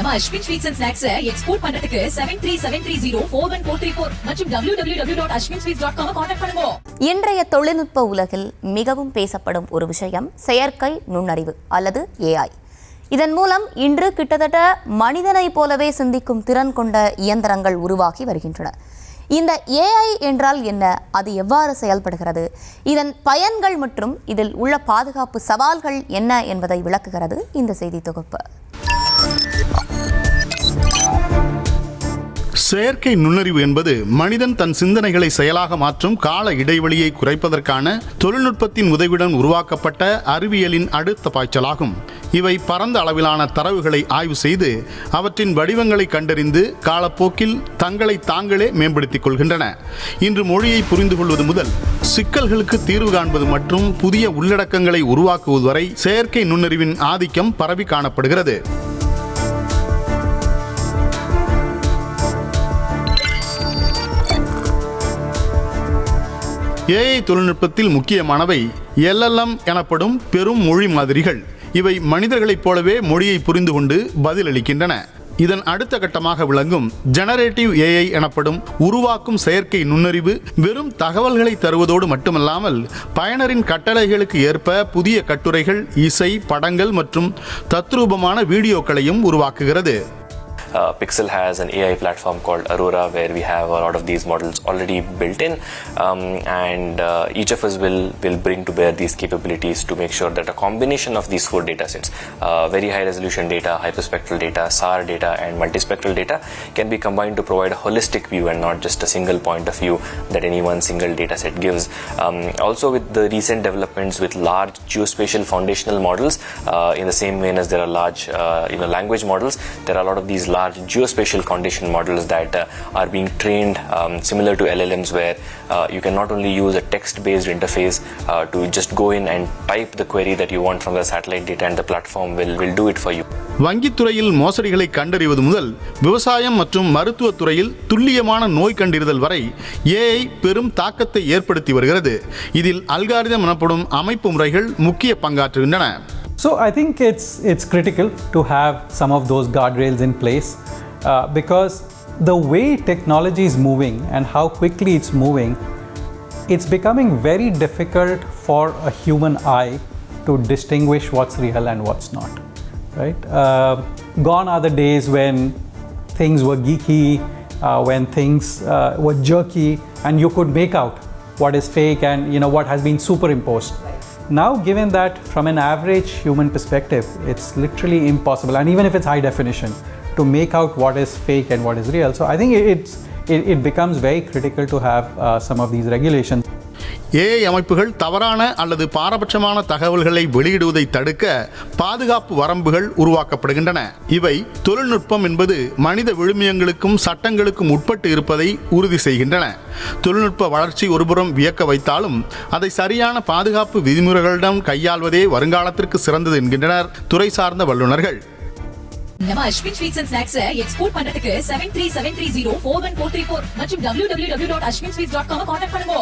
நம்ம Ashwin sweets and snacks export பண்றதுக்கு 7373041434 மற்றும் www.ashwinsweets.com கான்டாக்ட் பண்ணுங்க. இன்றைய தொழில்நுட்ப உலகில் மிகவும் பேசப்படும் ஒரு விஷயம் செயற்கை நுண்ணறிவு அல்லது AI. இதன் மூலம் இன்று கிட்டத்தட்ட மனிதனை போலவே சிந்திக்கும் திறன் கொண்ட இயந்திரங்கள் உருவாகி வருகின்றன. இந்த AI என்றால் என்ன, அது எவ்வாறு செயல்படுகிறது, இதன் பயன்கள் மற்றும் இதில் உள்ள பாதுகாப்பு சவால்கள் என்ன என்பதை விளக்குகிறது இந்த செய்தி தொகுப்பு. செயற்கை நுண்ணறிவு என்பது மனிதன் தன் சிந்தனைகளை செயலாக மாற்றும் கால இடைவெளியை குறைப்பதற்கான தொழில்நுட்பத்தின் உதவியுடன் உருவாக்கப்பட்ட அறிவியலின் அடுத்த பாய்ச்சலாகும். இவை பரந்த அளவிலான தரவுகளை ஆய்வு செய்து அவற்றின் வடிவங்களை கண்டறிந்து காலப்போக்கில் தங்களை தாங்களே மேம்படுத்திக் கொள்கின்றன. இன்று மொழியை புரிந்து கொள்வது முதல் சிக்கல்களுக்கு தீர்வு காண்பது மற்றும் புதிய உள்ளடக்கங்களை உருவாக்குவது வரை செயற்கை நுண்ணறிவின் ஆதிக்கம் பரவி காணப்படுகிறது. AI தொழில்நுட்பத்தில் முக்கியமானவை LLM எனப்படும் பெரும் மொழி மாதிரிகள். இவை மனிதர்களைப் போலவே மொழியை புரிந்து கொண்டு பதிலளிக்கின்றன. இதன் அடுத்த கட்டமாக விளங்கும் ஜெனரேட்டிவ் AI எனப்படும் உருவாக்கும் செயற்கை நுண்ணறிவு வெறும் தகவல்களை தருவதோடு மட்டுமல்லாமல் பயனரின் கட்டளைகளுக்கு ஏற்ப புதிய கட்டுரைகள், இசை, படங்கள் மற்றும் தத்ரூபமான வீடியோக்களையும் உருவாக்குகிறது. Pixel has an AI platform called Aurora where we have a lot of these models already built in, and each of us will bring to bear these capabilities to make sure that a combination of these four data sets, very high resolution data, hyperspectral data, SAR data and multispectral data can be combined to provide a holistic view and not just a single point of view that any one single data set gives. Also with the recent developments with large geospatial foundational models, in the same vein as there are large language models, there are a lot of these large geospatial foundation models that are being trained similar to LLMs where you can not only use a text-based interface to just go in and type the query that you want from the satellite data and the platform will do it for you. வங்கித்துறையில் மோசடிகளை கண்டறிவது முதல் விவசாயம் மற்றும் மருத்துவத் துறையில் துல்லியமான நோய் கண்டறிதல் வரை AI பெரும் தாக்கத்தை ஏற்படுத்தி வருகிறது. இதில் அல்காரிதம் எனப்படும் அமைப்பு முறைகள் முக்கிய பங்காற்றுகின்றன. So I think it's critical to have some of those guardrails in place because the way technology is moving and how quickly it's moving, it's becoming very difficult for a human eye to distinguish what's real and what's not, right? Gone are the days when things were geeky, when things were jerky and you could make out what is fake and what has been superimposed. Now, given that from an average human perspective, it's literally impossible, and even if it's high definition, to make out what is fake and what is real. So I think it becomes very critical to have some of these regulations. AI அமைப்புகள் தவறான அல்லது பாரபட்சமான தகவல்களை வெளியிடுவதை தடுக்க பாதுகாப்பு வரம்புகள் உருவாக்கப்படுகின்றன. இவை தொழில்நுட்பம் என்பது மனித விழுமியங்களுக்கும் சட்டங்களுக்கும் உட்பட்டு இருப்பதை உறுதி செய்கின்றன. தொழில்நுட்ப வளர்ச்சி ஒருபுறம் வியக்க வைத்தாலும் அதை சரியான பாதுகாப்பு விதிமுறைகளிடம் கையாள்வதே வருங்காலத்திற்கு சிறந்தது என்கின்றனர் துறை சார்ந்த வல்லுநர்கள். நம்ம Ashwin sweets and snacks export பண்றதுக்கு 7373041434 மற்றும் www.ashwinsweets.com கான்டாக்ட் பண்ணுங்க.